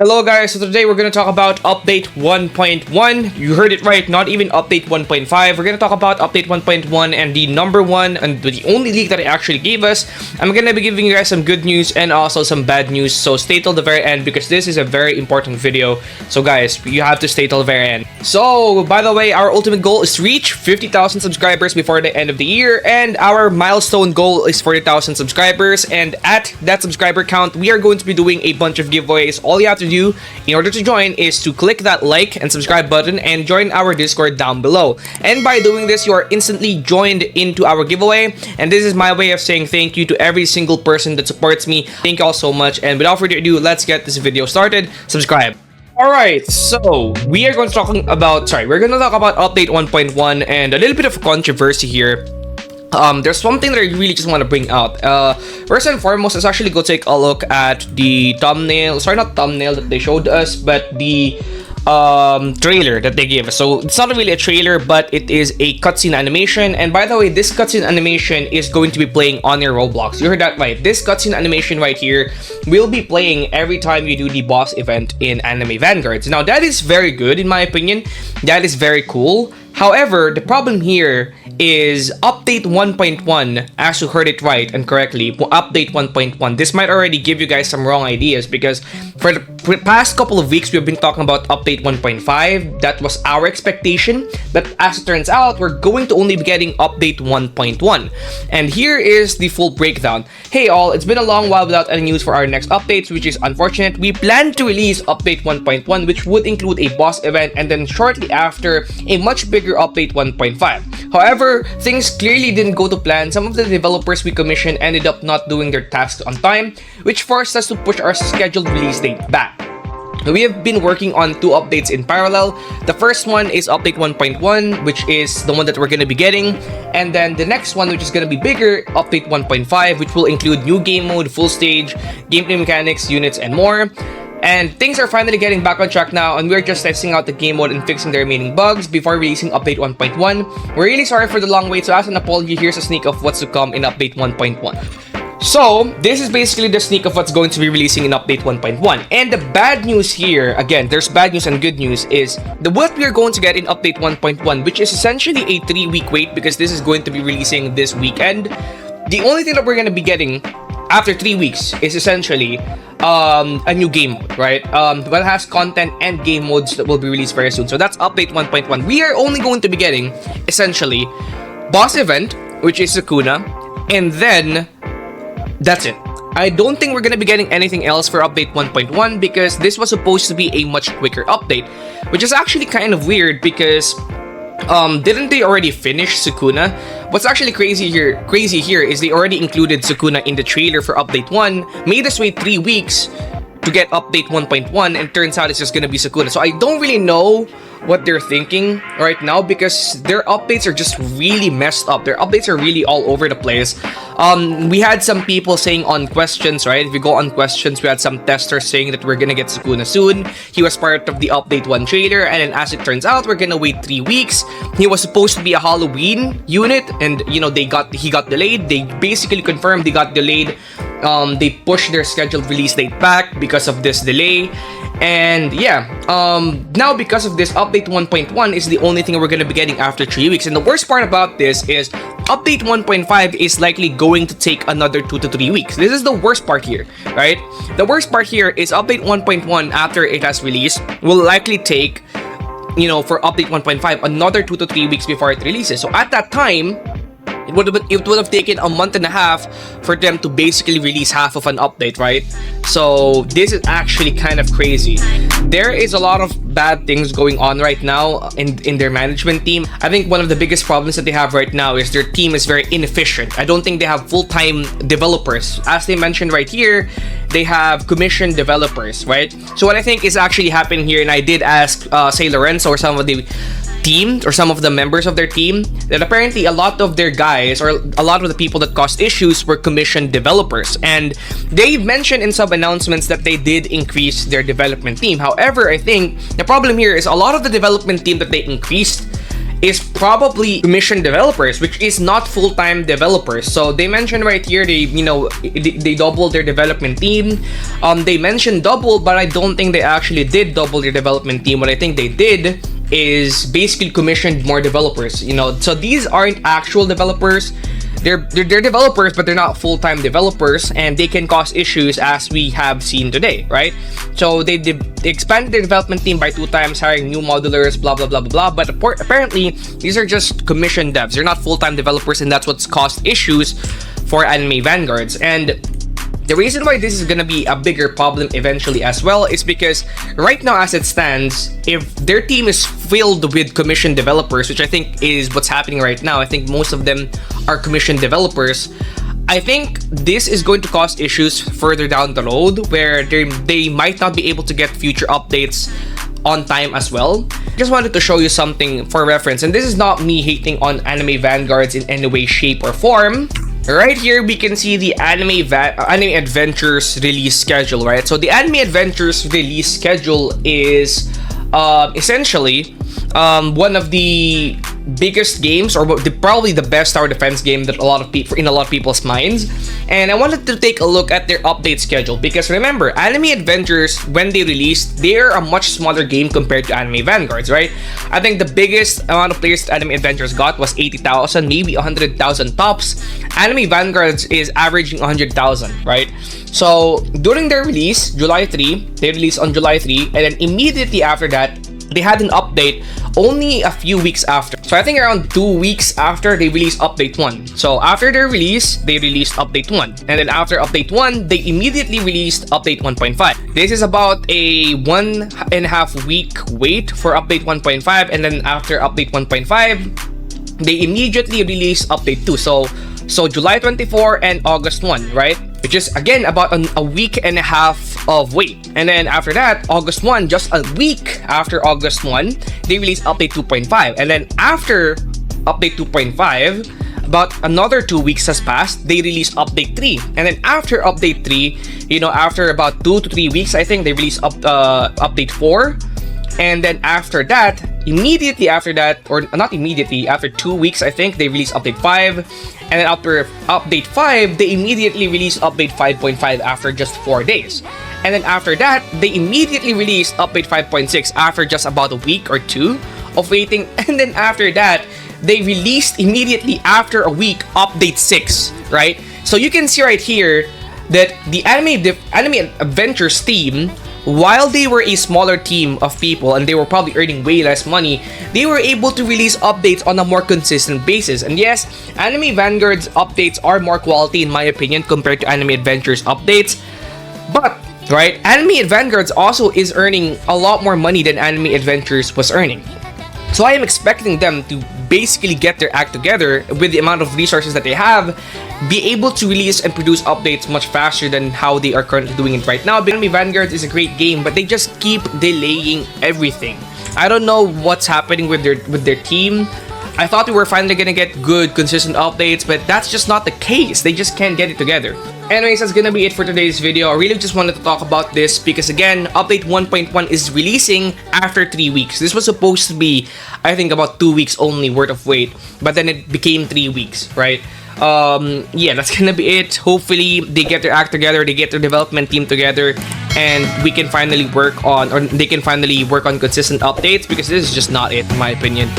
Hello guys, so today we're going to talk about update 1.1. You heard it right, not even update 1.5. We're going to talk about update 1.1 and the number one and the only leak that it actually gave us. I'm going to be giving you guys some good news and also some bad news, so stay till the very end because this is a very important video. So guys, you have to stay till the very end. So, by the way, our ultimate goal is to reach 50,000 subscribers before the end of the year, and our milestone goal is 40,000 subscribers, and at that subscriber count, we are going to be doing a bunch of giveaways. All you have to do in order to join is to click that like and subscribe button and join our Discord down below. And by doing this, you are instantly joined into our giveaway, and this is my way of saying thank you to every single person that supports me. Thank you all so much, and without further ado, let's get this video started. Subscribe. Alright, so we are going to talk about update 1.1 and a little bit of controversy here. There's something that I really just want to bring out. First and foremost, let's actually go take a look at the thumbnail. Sorry, not thumbnail that they showed us, but the trailer that they gave us. So it's not really a trailer, but it is a cutscene animation. And by the way, this cutscene animation is going to be playing on your Roblox. You heard that right. This cutscene animation right here will be playing every time you do the boss event in Anime Vanguards. Now that is very good in my opinion. That is very cool. However, the problem here is update 1.1, as you heard it right and correctly, update 1.1. This might already give you guys some wrong ideas because for the past couple of weeks, we've been talking about update 1.5. That was our expectation, but as it turns out, we're going to only be getting update 1.1. And here is the full breakdown. Hey all, it's been a long while without any news for our next updates, which is unfortunate. We plan to release update 1.1, which would include a boss event, and then shortly after, a much bigger update 1.5. However, things clearly didn't go to plan. Some of the developers we commissioned ended up not doing their tasks on time, which forced us to push our scheduled release date back. We have been working on two updates in parallel. The first one is update 1.1, which is the one that we're going to be getting. And then the next one, which is going to be bigger, update 1.5, which will include new game mode, full stage, gameplay mechanics, units, and more. And things are finally getting back on track now, and we're just testing out the game mode and fixing the remaining bugs before releasing update 1.1. We're really sorry for the long wait, so as an apology, here's a sneak of what's to come in update 1.1. So, this is basically the sneak of what's going to be releasing in update 1.1. And the bad news here, again, there's bad news and good news, is what we are going to get in update 1.1, which is essentially a 3-week wait because this is going to be releasing this weekend. The only thing that we're going to be getting after 3 weeks is essentially a new game mode, right? That has content and game modes that will be released very soon. So that's update 1.1. We are only going to be getting essentially boss event, which is Sukuna, and then that's it. I don't think we're gonna be getting anything else for update 1.1 because this was supposed to be a much quicker update, which is actually kind of weird because didn't they already finish Sukuna? What's actually crazy here is they already included Sukuna in the trailer for update 1, made us wait 3 weeks to get update 1.1, and turns out it's just gonna be Sukuna. So I don't really know what they're thinking right now because their updates are just really messed up. Their updates are really all over the place. We had some people saying on questions, right? If you go on questions, we had some testers saying that we're gonna get Sukuna soon. He was part of the update 1 trailer, and then as it turns out, we're gonna wait 3 weeks. He was supposed to be a Halloween unit, and you know he got delayed. They basically confirmed he got delayed. They pushed their scheduled release date back because of this delay. And yeah, now because of this, update 1.1 is the only thing we're going to be getting after 3 weeks. And the worst part about this is update 1.5 is likely going to take another 2 to 3 weeks. This is the worst part here, right? The worst part here is update 1.1 after it has released will likely take, for update 1.5, another 2 to 3 weeks before it releases. So at that time, it would have taken a month and a half for them to basically release half of an update, right? So this is actually kind of crazy. There is a lot of bad things going on right now in their management team. I think one of the biggest problems that they have right now is their team is very inefficient. I don't think they have full-time developers. As they mentioned right here, they have commissioned developers, right? So what I think is actually happening here, and I did ask say Lorenzo or some of the team or some of the members of their team, that apparently a lot of their guys or a lot of the people that caused issues were commissioned developers, and they mentioned in some announcements that they did increase their development team. However, I think the problem here is a lot of the development team that they increased is probably commissioned developers, which is not full-time developers. So they mentioned right here they doubled their development team. They mentioned double, but I don't think they actually did double their development team. What I think they did is basically commissioned more developers. So these aren't actual developers. They're developers, but they're not full-time developers, and they can cause issues as we have seen today, right? So they expanded their development team by 2 times, hiring new modelers, blah blah blah blah blah. But apparently, these are just commissioned devs. They're not full-time developers, and that's what's caused issues for Anime Vanguards. And the reason why this is gonna be a bigger problem eventually as well is because right now, as it stands, if their team is filled with commissioned developers, which I think is what's happening right now, I think most of them are commissioned developers. I think this is going to cause issues further down the road where they might not be able to get future updates on time as well. Just wanted to show you something for reference, and this is not me hating on Anime Vanguards in any way, shape, or form. Right here, we can see the Anime Adventures release schedule, right? So the Anime Adventures release schedule is essentially one of the biggest games, or probably the best tower defense game that in a lot of people's minds. And I wanted to take a look at their update schedule because remember, Anime Adventures, when they released, they're a much smaller game compared to Anime Vanguards, right? I think the biggest amount of players that Anime Adventures got was 80,000, maybe 100,000 tops. Anime Vanguards is averaging 100,000, right? So during their release, July 3, they released on July 3, and then immediately after that, they had an update only a few weeks after. So I think around 2 weeks after, they released update 1. So after their release, they released update 1. And then after update 1, they immediately released update 1.5. This is about a 1.5 week wait for update 1.5. And then after update 1.5, they immediately released update 2. So July 24 and August 1, right? Which is again about a week and a half of wait. And then after that, August 1, just a week after August 1, they released update 2.5. And then after update 2.5, about another 2 weeks has passed, they released update 3. And then after update 3, after about 2 to 3 weeks, I think they released update 4. And then after that, immediately after that, or not immediately, after 2 weeks, I think, they released update 5. And then after update 5, they immediately released update 5.5 after just 4 days. And then after that, they immediately released update 5.6 after just about a week or 2 of waiting. And then after that, they released immediately after a week update 6, right? So you can see right here that the Anime Adventures team, while they were a smaller team of people and they were probably earning way less money, they were able to release updates on a more consistent basis. And yes, Anime Vanguard's updates are more quality in my opinion compared to Anime Adventures updates. But, right, Anime Vanguards also is earning a lot more money than Anime Adventures was earning. So I am expecting them to basically get their act together with the amount of resources that they have, be able to release and produce updates much faster than how they are currently doing it right now. Anime Vanguards is a great game, but they just keep delaying everything. I don't know what's happening with their team. I thought we were finally gonna get good, consistent updates, but that's just not the case. They just can't get it together. Anyways, that's gonna be it for today's video. I really just wanted to talk about this because again, update 1.1 is releasing after 3 weeks. This was supposed to be, I think, about 2 weeks only worth of wait, but then it became 3 weeks, right? Yeah, that's gonna be it. Hopefully, they get their act together, they get their development team together, and we can finally work on, or they can finally work on consistent updates because this is just not it, in my opinion.